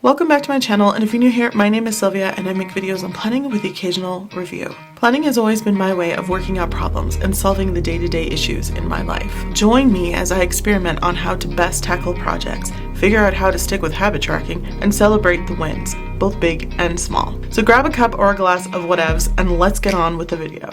Welcome back to my channel, and if you're new here, my name is Sylvia and I make videos on planning with the occasional review. Planning has always been my way of working out problems and solving the day-to-day issues in my life. Join me as I experiment on how to best tackle projects, figure out how to stick with habit tracking, and celebrate the wins, both big and small. So grab a cup or a glass of whatevs and let's get on with the video.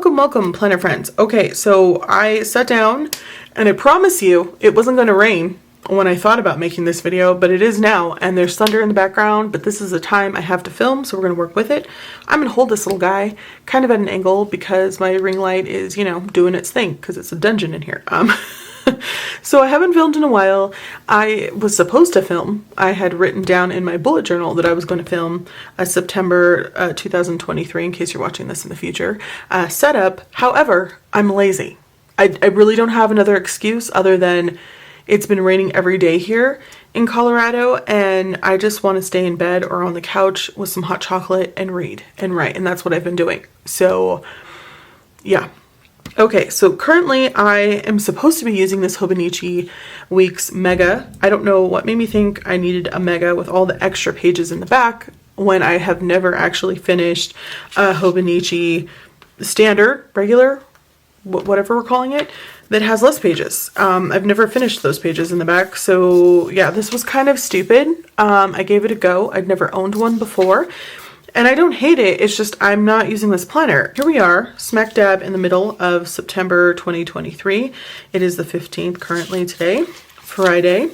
Welcome, planner friends. Okay, so I sat down and I promise you it wasn't going to rain when I thought about making this video, but it is now, and there's thunder in the background, but this is the time I have to film, so we're going to work with it. I'm going to hold this little guy kind of at an angle because my ring light is, you know, doing its thing because it's a dungeon in here. So I haven't filmed in a while. I was supposed to film. I had written down in my bullet journal that I was going to film a September 2023, in case you're watching this in the future, setup. However, I'm lazy. I really don't have another excuse other than it's been raining every day here in Colorado, and I just want to stay in bed or on the couch with some hot chocolate and read and write, and that's what I've been doing. So, yeah. Okay, so currently I am supposed to be using this Hobonichi Weeks Mega. I don't know what made me think I needed a Mega with all the extra pages in the back when I have never actually finished a Hobonichi standard, regular, whatever we're calling it, that has less pages. I've never finished those pages in the back, so yeah, this was kind of stupid. I gave it a go. I'd never owned one before. And I don't hate it, it's just I'm not using this planner. Here we are, smack dab in the middle of September 2023. It is the 15th currently today, Friday.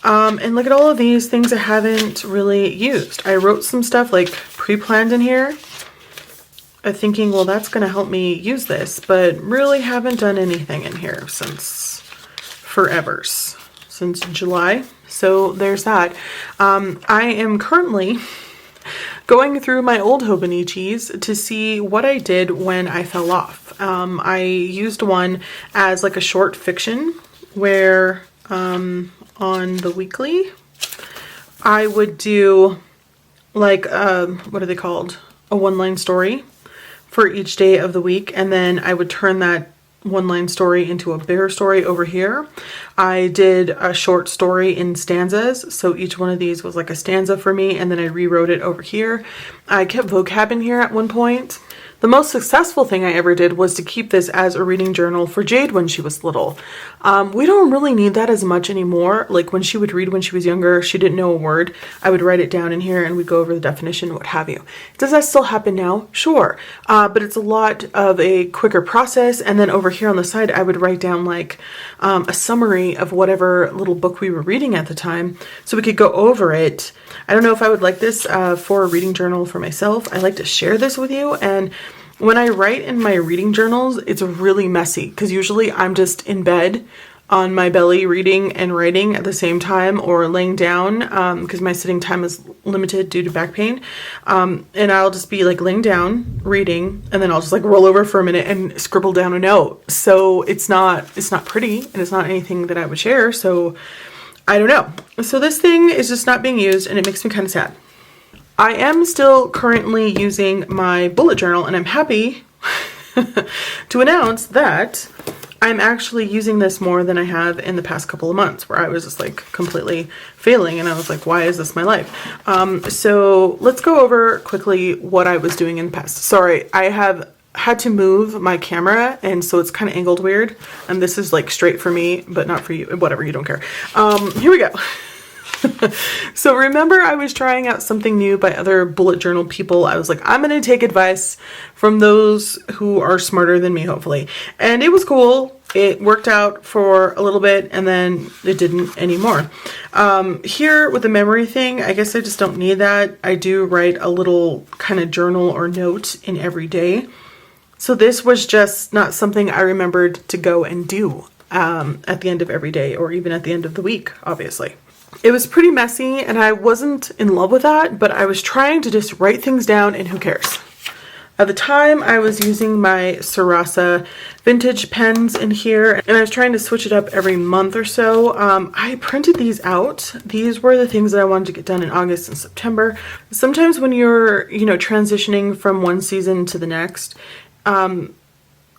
And look at all of these things I haven't really used. I wrote some stuff like pre-planned in here, thinking, well, that's gonna help me use this, but really haven't done anything in here since forevers, since July. So there's that. I am currently going through my old Hobonichis to see what I did when I fell off. I used one as like a short fiction where on the weekly I would do like what are they called? A one-line story for each day of the week, and then I would turn that one-line story into a bigger story over here. I did a short story in stanzas, so each one of these was like a stanza for me, and then I rewrote it over here. I kept vocab in here at one point. The most successful thing I ever did was to keep this as a reading journal for Jade when she was little. We don't really need that as much anymore. Like when she would read when she was younger, she didn't know a word. I would write it down in here and we'd go over the definition, what have you. Does that still happen now? Sure. But it's a lot of a quicker process. And then over here on the side, I would write down like a summary of whatever little book we were reading at the time so we could go over it. I don't know if I would like this for a reading journal for myself. I like to share this with you, and when I write in my reading journals, it's really messy because usually I'm just in bed on my belly reading and writing at the same time, or laying down because my sitting time is limited due to back pain. And I'll just be like laying down reading, and then I'll just like roll over for a minute and scribble down a note. So it's not pretty, and it's not anything that I would share. So I don't know. So this thing is just not being used, and it makes me kind of sad. I am still currently using my bullet journal, and I'm happy to announce that I'm actually using this more than I have in the past couple of months, where I was just like completely failing, and I was like, why is this my life? So let's go over quickly what I was doing in the past. Sorry, I have had to move my camera, and so it's kind of angled weird, and this is like straight for me but not for you. Whatever, you don't care. Here we go. So remember, I was trying out something new by other bullet journal people. I was like, I'm going to take advice from those who are smarter than me, hopefully. And it was cool. It worked out for a little bit, and then it didn't anymore. Here with the memory thing, I guess I just don't need that. I do write a little kind of journal or note in every day. So this was just not something I remembered to go and do at the end of every day, or even at the end of the week, obviously. It was pretty messy, and I wasn't in love with that, but I was trying to just write things down, and who cares? At the time, I was using my Sarasa vintage pens in here, and I was trying to switch it up every month or so. I printed these out. These were the things that I wanted to get done in August and September. Sometimes when you're, you know, transitioning from one season to the next,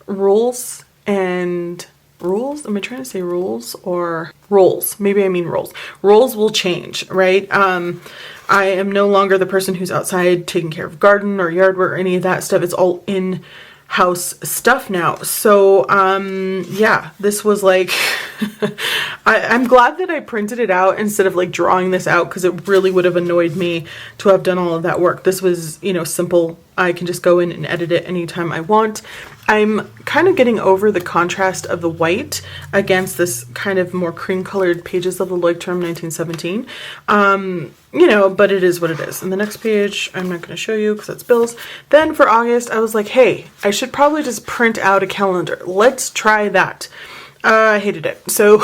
rules and rules. Am I trying to say rules or roles? Maybe I mean roles. Roles will change, right? I am no longer the person who's outside taking care of garden or yard work or any of that stuff. It's all in house stuff now. So yeah, this was like I'm glad that I printed it out instead of like drawing this out, because it really would have annoyed me to have done all of that work. This was, you know, simple. I can just go in and edit it anytime I want. I'm kind of getting over the contrast of the white against this kind of more cream colored pages of the Leuchtturm 1917. You know, but it is what it is. And the next page, I'm not going to show you because that's bills. Then for August, I was like, hey, I should probably just print out a calendar. Let's try that. I hated it. So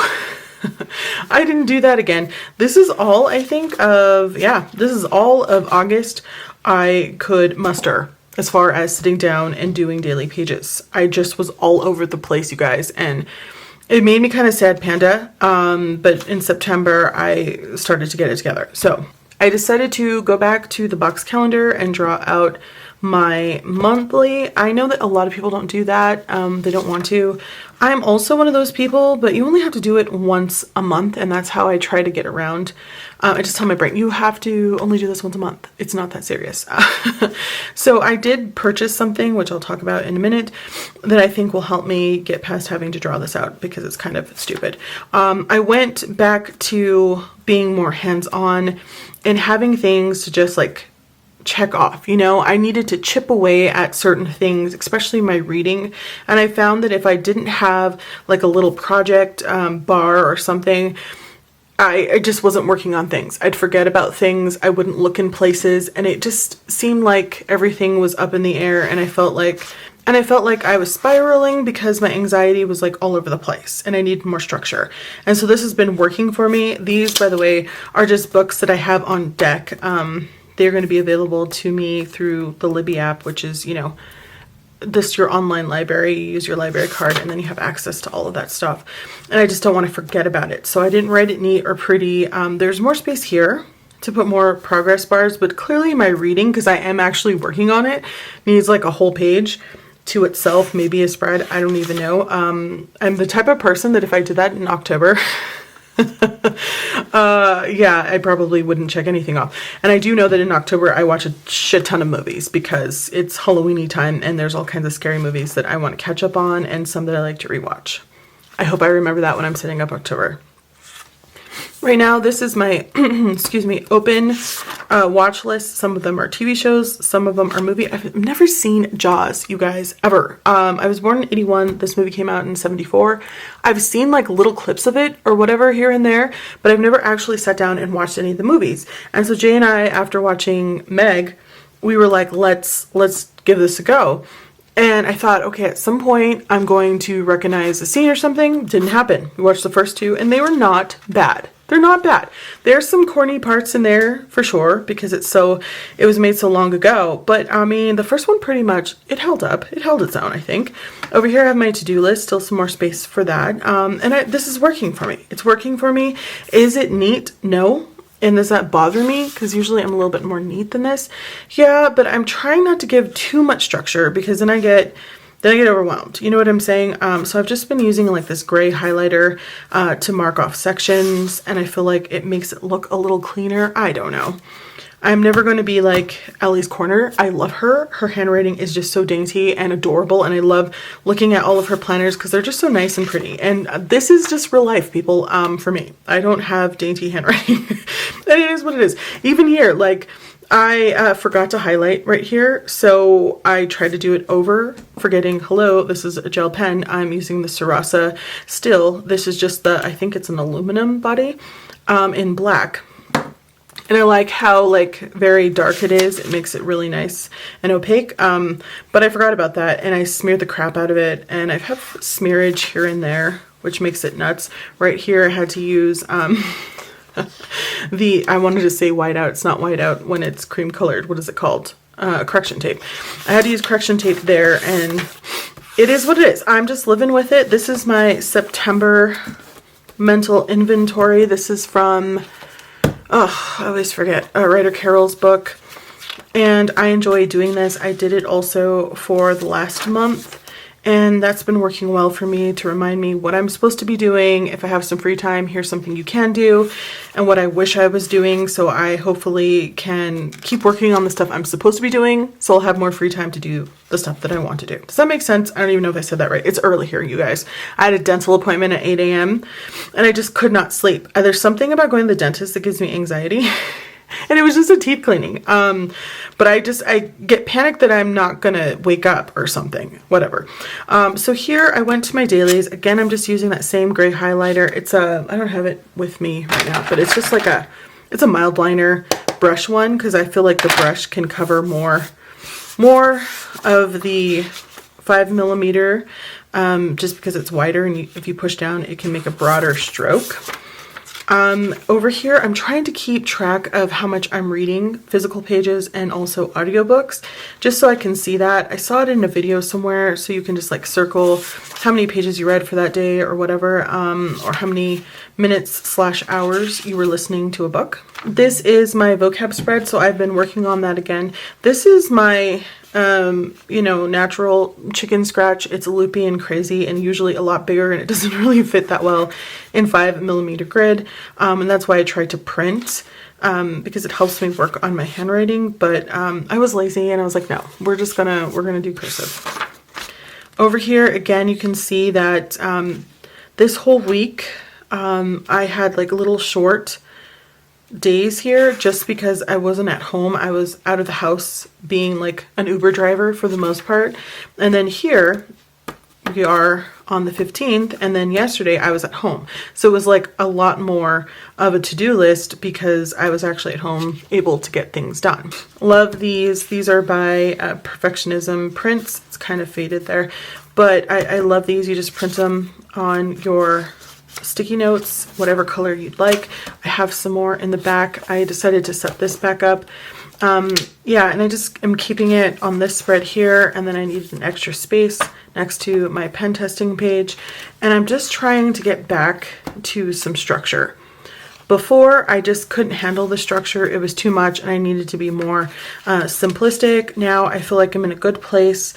I didn't do that again. This is all I think of, yeah, this is all of August I could muster as far as sitting down and doing daily pages. I just was all over the place, you guys, and it made me kind of sad panda, but in September I started to get it together. So I decided to go back to the box calendar and draw out my monthly. I know that a lot of people don't do that. They don't want to. I'm also one of those people, but you only have to do it once a month, and that's how I try to get around. I just tell my brain, you have to only do this once a month. It's not that serious. So I did purchase something, which I'll talk about in a minute, that I think will help me get past having to draw this out because it's kind of stupid. I went back to being more hands-on and having things to just like check off. You know, I needed to chip away at certain things, especially my reading. And I found that if I didn't have like a little project bar or something, I just wasn't working on things. I'd forget about things. I wouldn't look in places, and it just seemed like everything was up in the air, and I felt like I was spiraling because my anxiety was like all over the place and I need more structure. And so this has been working for me. These, by the way, are just books that I have on deck. They're going to be available to me through the Libby app, which is, you know, this your online library. You use your library card and then you have access to all of that stuff. And I just don't want to forget about it. So I didn't write it neat or pretty. There's more space here to put more progress bars, but clearly my reading, because I am actually working on it, needs like a whole page to itself, maybe a spread. I don't even know. I'm the type of person that if I did that in October, yeah, I probably wouldn't check anything off. And I do know that in October I watch a shit ton of movies because it's Halloween-y time and there's all kinds of scary movies that I want to catch up on and some that I like to rewatch. I hope I remember that when I'm setting up October. Right now, this is my, excuse me, open watch list. Some of them are TV shows. Some of them are movie. I've never seen Jaws, you guys, ever. I was born in 81. This movie came out in 74. I've seen like little clips of it or whatever here and there, but I've never actually sat down and watched any of the movies. And so Jay and I, after watching Meg, we were like, let's give this a go. And I thought, okay, at some point I'm going to recognize a scene or something. Didn't happen. We watched the first two and they were not bad. They're not bad. There's some corny parts in there for sure because it was made so long ago. But I mean, the first one pretty much, it held up. It held its own, I think. Over here I have my to-do list, still some more space for that. This is working for me. It's working for me. Is it neat? No. And does that bother me? Because usually I'm a little bit more neat than this. Yeah, but I'm trying not to give too much structure because then I get overwhelmed. You know what I'm saying? So I've just been using like this gray highlighter to mark off sections, and I feel like it makes it look a little cleaner. I don't know. I'm never going to be like Ellie's Corner. I love her. Her handwriting is just so dainty and adorable, and I love looking at all of her planners because they're just so nice and pretty. And this is just real life, people, for me. I don't have dainty handwriting. And it is what it is. Even here, like, I forgot to highlight right here, so I tried to do it over, forgetting, hello, this is a gel pen. I'm using the Sarasa still. This is just I think it's an aluminum body in black. And I like how like very dark it is. It makes it really nice and opaque. But I forgot about that and I smeared the crap out of it. And I have smearage here and there, which makes it nuts. Right here I had to use I wanted to say whiteout. It's not whiteout when it's cream colored. What is it called? Correction tape. I had to use correction tape there, and it is what it is. I'm just living with it. This is my September mental inventory. This is from, I always forget, Writer Carol's book. And I enjoy doing this. I did it also for the last month. And that's been working well for me to remind me what I'm supposed to be doing. If I have some free time, here's something you can do, and what I wish I was doing, so I hopefully can keep working on the stuff I'm supposed to be doing, so I'll have more free time to do the stuff that I want to do. Does that make sense? I don't even know if I said that right. It's early here, you guys. I had a dental appointment at 8 a.m. and I just could not sleep. There's something about going to the dentist that gives me anxiety. And it was just a teeth cleaning. But I get panicked that I'm not gonna wake up or something, whatever. So here I went to my dailies. Again, I'm just using that same gray highlighter. It's I don't have it with me right now, but it's just like it's a mild liner brush one, because I feel like the brush can cover more of the 5mm, just because it's wider, and if you push down, it can make a broader stroke. Over here, I'm trying to keep track of how much I'm reading, physical pages and also audiobooks, just so I can see that. I saw it in a video somewhere, so you can just like circle how many pages you read for that day or whatever, or how many minutes/hours you were listening to a book. This is my vocab spread, so I've been working on that again. This is my natural chicken scratch. It's loopy and crazy and usually a lot bigger, and it doesn't really fit that well in 5mm grid, and that's why I tried to print, because it helps me work on my handwriting, but I was lazy and I was like, no, we're gonna do cursive. Over here again, you can see that this whole week I had like little short days here just because I wasn't at home. I was out of the house being like an Uber driver for the most part. And then here we are on the 15th, and then yesterday I was at home. So it was like a lot more of a to-do list because I was actually at home able to get things done. Love these. These are by Perfectionism Prints. It's kind of faded there, but I love these. You just print them on your sticky notes, whatever color you'd like. I have some more in the back. I decided to set this back up. Yeah, and I just am keeping it on this spread here, and then I needed an extra space next to my pen testing page, and I'm just trying to get back to some structure. Before, I just couldn't handle the structure. It was too much, and I needed to be more simplistic. Now I feel like I'm in a good place.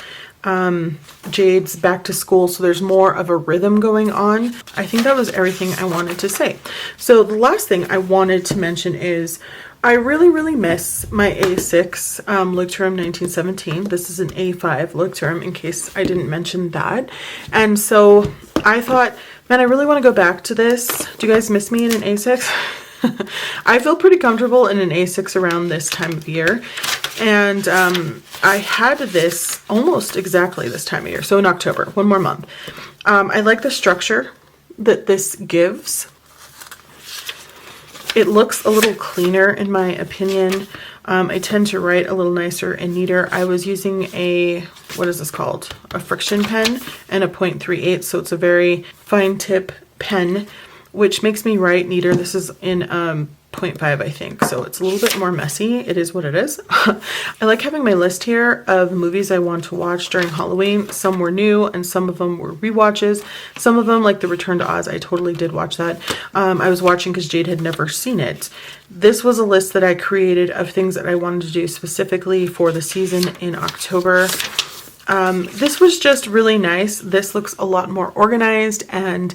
Jade's back to school, so there's more of a rhythm going on. I think that was everything I wanted to say. So the last thing I wanted to mention is I really miss my A6 Leuchtturm 1917. This is an A5 Leuchtturm, in case I didn't mention that. And so I thought, man, I really want to go back to this. Do you guys miss me in an A6? I feel pretty comfortable in an A6 around this time of year. And I had this almost exactly this time of year, so in October, one more month. I like the structure that this gives. It looks a little cleaner in my opinion. I tend to write a little nicer and neater. I was using a, what is this called? A friction pen and a 0.38, so it's a very fine tip pen, which makes me write neater. This is in 0.5, I think, so it's a little bit more messy. It is what it is. I like having my list here of movies I want to watch during Halloween. Some were new and some of them were rewatches. Some of them, like The Return to Oz, I totally did watch that. I was watching because Jade had never seen it. This was a list that I created of things that I wanted to do specifically for the season in October. This was just really nice. This looks a lot more organized, and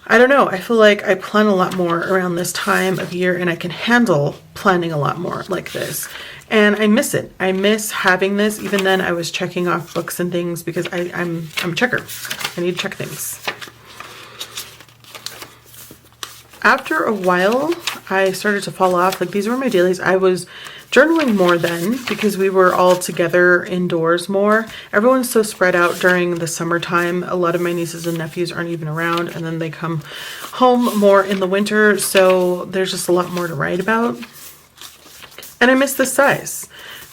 I don't know, I feel like I plan a lot more around this time of year, and I can handle planning a lot more like this. And I miss it. I miss having this. Even then I was checking off books and things because I'm a checker. I need to check things. After a while, I started to fall off. Like, these were my dailies. I was journaling more then because we were all together indoors more. Everyone's so spread out during the summertime. A lot of my nieces and nephews aren't even around, and then they come home more in the winter, so there's just a lot more to write about. And I miss this size.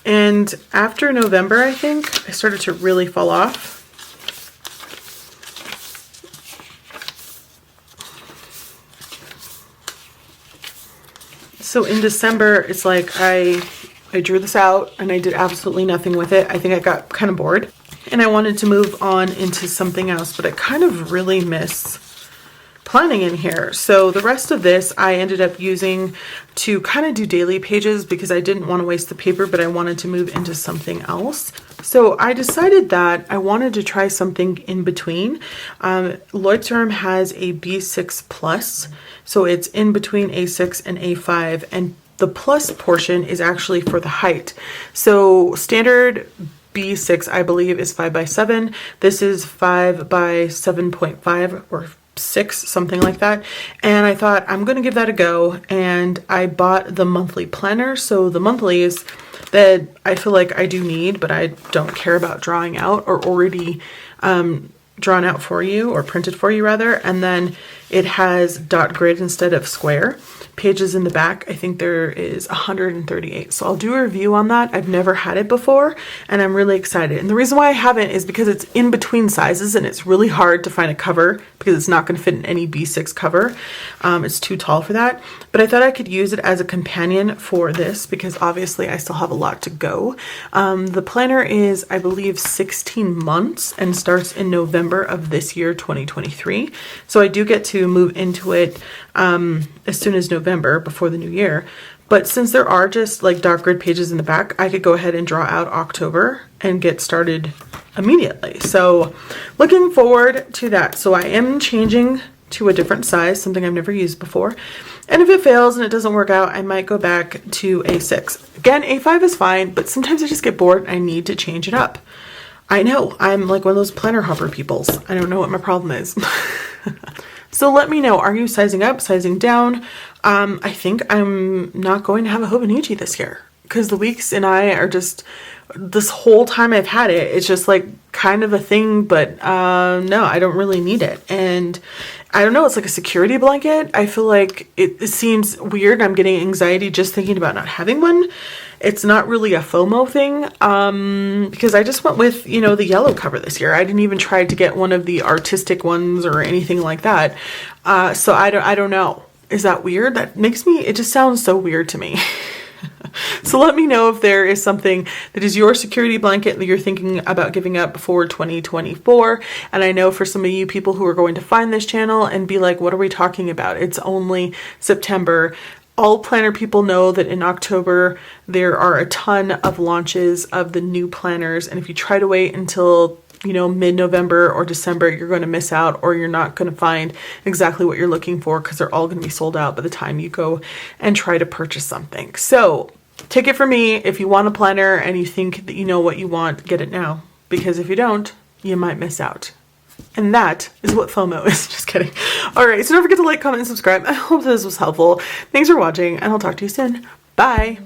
And after November, I think, I started to really fall off. So in December, it's like I drew this out and I did absolutely nothing with it. I think I got kind of bored and I wanted to move on into something else, but I kind of really miss planning in here. So the rest of this I ended up using to kind of do daily pages because I didn't want to waste the paper, but I wanted to move into something else. So I decided that I wanted to try something in between. Leuchtturm has a B6 plus, so it's in between A6 and A5, and the plus portion is actually for the height. So standard B6, I believe, is 5 by 7. This is 5 by 7.5 or 6, something like that. And I thought I'm going to give that a go. And I bought the monthly planner. So the monthlies that I feel like I do need, but I don't care about drawing out, or already drawn out for you, or printed for you rather. And then it has dot grid instead of square. Pages in the back, I think there is 138. So I'll do a review on that. I've never had it before and I'm really excited. And the reason why I haven't is because it's in between sizes and it's really hard to find a cover because it's not going to fit in any B6 cover. It's too tall for that. But I thought I could use it as a companion for this because obviously I still have a lot to go. The planner is, I believe, 16 months and starts in November of this year, 2023. So I do get to move into it as soon as November, before the new year. But since there are just like dot grid pages in the back, I could go ahead and draw out October and get started immediately. So looking forward to that. So I am changing to a different size, something I've never used before. And if it fails and it doesn't work out, I might go back to A6. Again, A5 is fine, but sometimes I just get bored and I need to change it up. I know, I'm like one of those planner hopper peoples. I don't know what my problem is. So let me know, are you sizing up, sizing down? I think I'm not going to have a Hobonichi this year because the weeks and I are just, this whole time I've had it, it's just like kind of a thing, but no, I don't really need it. And I don't know, it's like a security blanket. I feel like it seems weird. I'm getting anxiety just thinking about not having one. It's not really a FOMO thing because I just went with, you know, the yellow cover this year. I didn't even try to get one of the artistic ones or anything like that. So I don't know. Is that weird? That makes me, it just sounds so weird to me. So let me know if there is something that is your security blanket that you're thinking about giving up for 2024. And I know for some of you people who are going to find this channel and be like, what are we talking about? It's only September. All planner people know that in October, there are a ton of launches of the new planners. And if you try to wait until, you know, mid-November or December, you're going to miss out, or you're not going to find exactly what you're looking for because they're all going to be sold out by the time you go and try to purchase something. So take it from me, if you want a planner and you think that you know what you want, get it now. Because if you don't, you might miss out. And that is what FOMO is. Just kidding. All right, so don't forget to like, comment, and subscribe. I hope this was helpful. Thanks for watching, and I'll talk to you soon. Bye.